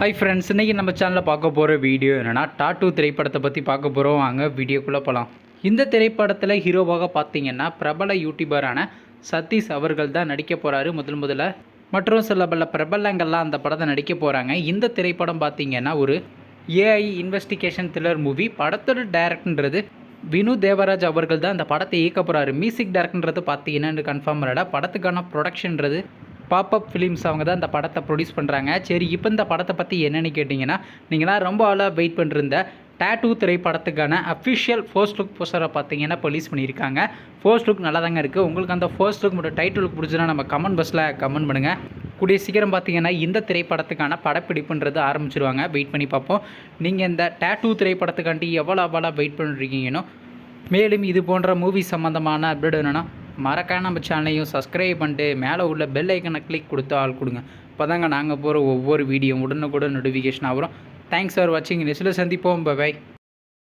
Hi friends, இன்றைக்கி நம்ம சேனலில் பார்க்க போகிற வீடியோ என்னென்னா டாட்டூ திரைப்படத்தை பற்றி பார்க்க போகிறோம். வாங்க வீடியோக்குள்ளே போகலாம். இந்த திரைப்படத்தில் ஹீரோவாக பார்த்தீங்கன்னா பிரபல யூடியூபரான சதீஷ் அவர்கள் தான் நடிக்க போகிறாரு முதல்ல. மற்றும் சில பல பிரபலங்கள்லாம் அந்த படத்தை நடிக்க போகிறாங்க. இந்த திரைப்படம் பார்த்தீங்கன்னா ஒரு ஏஐ இன்வெஸ்டிகேஷன் த்ரில்லர் மூவி. படத்தோட டைரக்டர்ன்றது வினு தேவராஜ் அவர்கள் தான் அந்த படத்தை இயக்க போகிறாரு. மியூசிக் டைரக்டர்ன்றது பார்த்தீங்கன்னா கன்ஃபார்ம் இல்லைடா. படத்துக்கான ப்ரொடக்ஷன்றது பாப்அப் ஃபிலிம்ஸ் அவங்க தான் இந்த படத்தை ப்ரொடியூஸ் பண்ணுறாங்க. சரி, இப்போ இந்த படத்தை பற்றி என்னென்னு கேட்டிங்கன்னா, நீங்களாம் ரொம்ப ஆளாக வெயிட் பண்ணிருந்த டாட்டூ திரைப்படத்துக்கான அஃபிஷியல் ஃபர்ஸ்ட் லுக் போஸ்டரை பார்த்தீங்கன்னா ரிலீஸ் பண்ணியிருக்காங்க. ஃபர்ஸ்ட் லுக் நல்லா தாங்க இருக்குது. உங்களுக்கு அந்த ஃபர்ஸ்ட் லுக் மட்டும் டைட்டில் லுக் பிடிச்சதுன்னா நம்ம கமெண்ட் பாக்ஸில் கமெண்ட் பண்ணுங்கள். கூடிய சீக்கிரம் பார்த்தீங்கன்னா இந்த திரைப்படத்துக்கான படப்பிடிப்புன்றது ஆரம்பிச்சிருவாங்க. வெயிட் பண்ணி பார்ப்போம். நீங்கள் இந்த டாட்டூ திரைப்படத்துக்காண்டி எவ்வளோ வெயிட் பண்ணிருக்கீங்கன்னு, மேலும் இது போன்ற மூவி சம்மந்தமான அப்டேட் என்னென்னா மறக்காம நம்ம சேனலையும் சப்ஸ்கிரைப் பண்ணிட்டு மேலே உள்ள பெல் ஐக்கனை கிளிக் கொடுத்து ஆள் கொடுங்க. அப்போ தாங்க நாங்கள் போகிற ஒவ்வொரு வீடியோ உடனுக்குடன் நோட்டிஃபிகேஷன் ஆகிறோம். தேங்க்ஸ் ஃபார் வாட்சிங். நெக்ஸ்ட்டில் சந்திப்போம். பை.